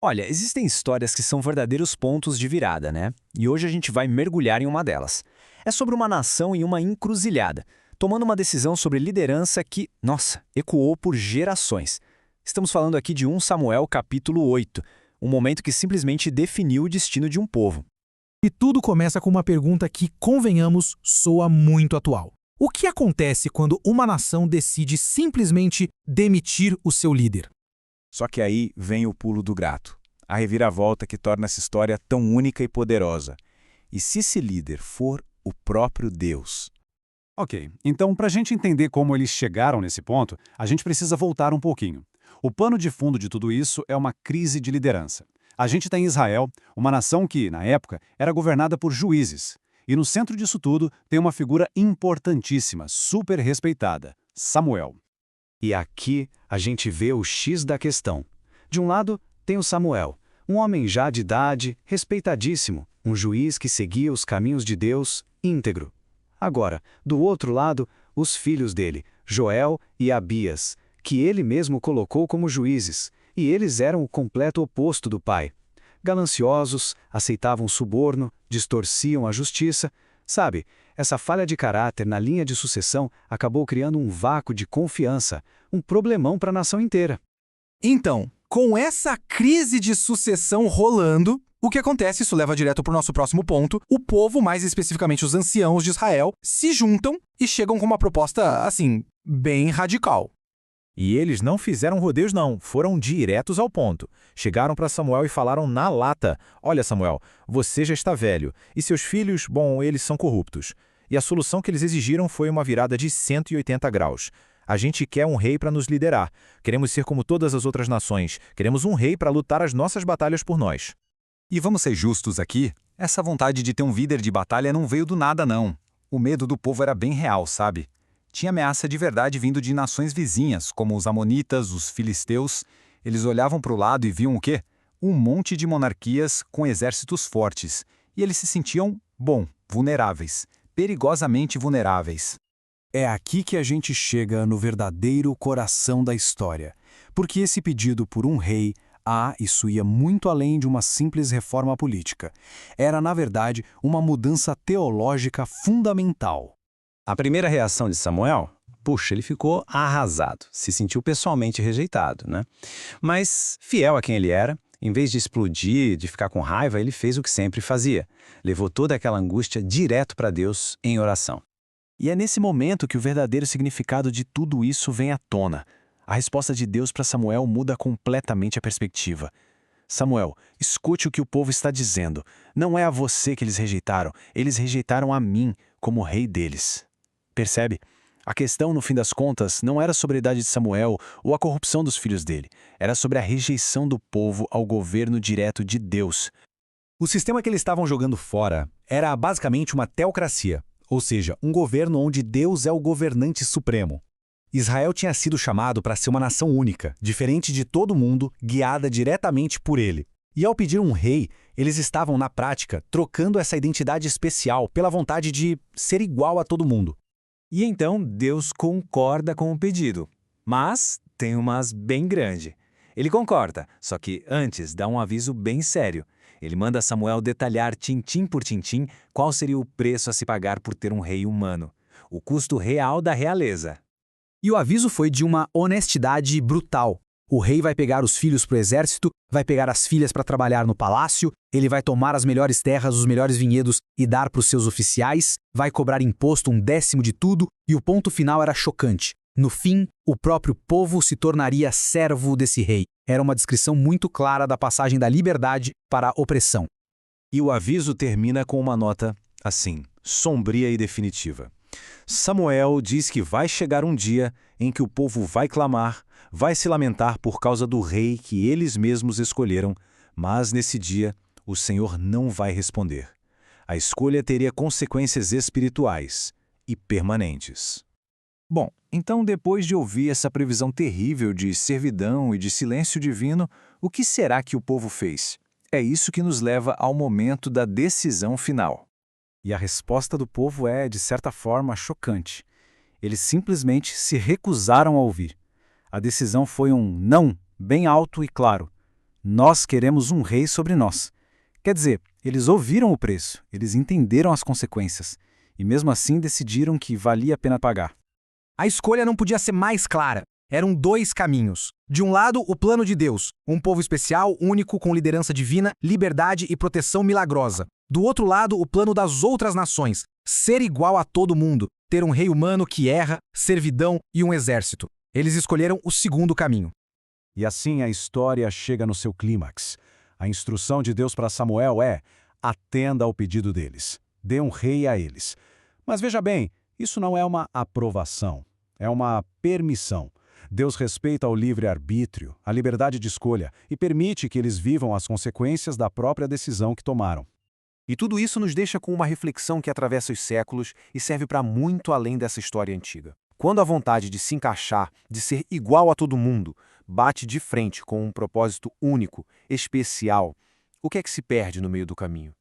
Olha, existem histórias que são verdadeiros pontos de virada, né? E hoje a gente vai mergulhar em uma delas. É sobre uma nação em uma encruzilhada, tomando uma decisão sobre liderança que, nossa, ecoou por gerações. Estamos falando aqui de 1 Samuel capítulo 8, um momento que simplesmente definiu o destino de um povo. E tudo começa com uma pergunta que, convenhamos, soa muito atual. O que acontece quando uma nação decide simplesmente demitir o seu líder? Só que aí vem o pulo do gato, a reviravolta que torna essa história tão única e poderosa. E se esse líder for o próprio Deus? Ok, então para a gente entender como eles chegaram nesse ponto, a gente precisa voltar um pouquinho. O pano de fundo de tudo isso é uma crise de liderança. A gente tem Israel, uma nação que, na época, era governada por juízes. E no centro disso tudo tem uma figura importantíssima, super respeitada, Samuel. E aqui a gente vê o X da questão. De um lado, tem o Samuel, um homem já de idade, respeitadíssimo, um juiz que seguia os caminhos de Deus, íntegro. Agora, do outro lado, os filhos dele, Joel e Abias, que ele mesmo colocou como juízes, e eles eram o completo oposto do pai. Gananciosos, aceitavam suborno, distorciam a justiça. Sabe, essa falha de caráter na linha de sucessão acabou criando um vácuo de confiança, um problemão para a nação inteira. Então, com essa crise de sucessão rolando, o que acontece, isso leva direto para o nosso próximo ponto, o povo, mais especificamente os anciãos de Israel, se juntam e chegam com uma proposta, assim, bem radical. E eles não fizeram rodeios não, foram diretos ao ponto. Chegaram para Samuel e falaram na lata: "Olha, Samuel, você já está velho, e seus filhos, bom, eles são corruptos." E a solução que eles exigiram foi uma virada de 180 graus. A gente quer um rei para nos liderar. Queremos ser como todas as outras nações. Queremos um rei para lutar as nossas batalhas por nós. E vamos ser justos aqui, essa vontade de ter um líder de batalha não veio do nada não. O medo do povo era bem real, sabe? Tinha ameaça de verdade vindo de nações vizinhas, como os amonitas, os filisteus. Eles olhavam para o lado e viam o quê? Um monte de monarquias com exércitos fortes. E eles se sentiam, vulneráveis. Perigosamente vulneráveis. É aqui que a gente chega no verdadeiro coração da história. Porque esse pedido por um rei, isso ia muito além de uma simples reforma política. Era, na verdade, uma mudança teológica fundamental. A primeira reação de Samuel? Puxa, ele ficou arrasado, se sentiu pessoalmente rejeitado, né? Mas, fiel a quem ele era, em vez de explodir, de ficar com raiva, ele fez o que sempre fazia. Levou toda aquela angústia direto para Deus em oração. E é nesse momento que o verdadeiro significado de tudo isso vem à tona. A resposta de Deus para Samuel muda completamente a perspectiva. Samuel, escute o que o povo está dizendo. Não é a você que eles rejeitaram a mim como rei deles. Percebe? A questão, no fim das contas, não era sobre a idade de Samuel ou a corrupção dos filhos dele. Era sobre a rejeição do povo ao governo direto de Deus. O sistema que eles estavam jogando fora era basicamente uma teocracia, ou seja, um governo onde Deus é o governante supremo. Israel tinha sido chamado para ser uma nação única, diferente de todo mundo, guiada diretamente por ele. E ao pedir um rei, eles estavam, na prática, trocando essa identidade especial pela vontade de ser igual a todo mundo. E então Deus concorda com o pedido. Mas tem um mas bem grande. Ele concorda, só que antes dá um aviso bem sério. Ele manda Samuel detalhar tintim por tintim qual seria o preço a se pagar por ter um rei humano. O custo real da realeza. E o aviso foi de uma honestidade brutal. O rei vai pegar os filhos para o exército, vai pegar as filhas para trabalhar no palácio, ele vai tomar as melhores terras, os melhores vinhedos e dar para os seus oficiais, vai cobrar imposto 1/10 de tudo, e o ponto final era chocante. No fim, o próprio povo se tornaria servo desse rei. Era uma descrição muito clara da passagem da liberdade para a opressão. E o aviso termina com uma nota, assim, sombria e definitiva. Samuel diz que vai chegar um dia em que o povo vai clamar, vai se lamentar por causa do rei que eles mesmos escolheram, mas nesse dia o Senhor não vai responder. A escolha teria consequências espirituais e permanentes. Bom, então depois de ouvir essa previsão terrível de servidão e de silêncio divino, o que será que o povo fez? É isso que nos leva ao momento da decisão final. E a resposta do povo é, de certa forma, chocante. Eles simplesmente se recusaram a ouvir. A decisão foi um não, bem alto e claro. Nós queremos um rei sobre nós. Quer dizer, eles ouviram o preço, eles entenderam as consequências, e mesmo assim decidiram que valia a pena pagar. A escolha não podia ser mais clara. Eram dois caminhos. De um lado, o plano de Deus, um povo especial, único, com liderança divina, liberdade e proteção milagrosa. Do outro lado, o plano das outras nações, ser igual a todo mundo, ter um rei humano que erra, servidão e um exército. Eles escolheram o segundo caminho. E assim a história chega no seu clímax. A instrução de Deus para Samuel é: atenda ao pedido deles, dê um rei a eles. Mas veja bem, isso não é uma aprovação, é uma permissão. Deus respeita o livre-arbítrio, a liberdade de escolha, e permite que eles vivam as consequências da própria decisão que tomaram. E tudo isso nos deixa com uma reflexão que atravessa os séculos e serve para muito além dessa história antiga. Quando a vontade de se encaixar, de ser igual a todo mundo, bate de frente com um propósito único, especial, o que é que se perde no meio do caminho?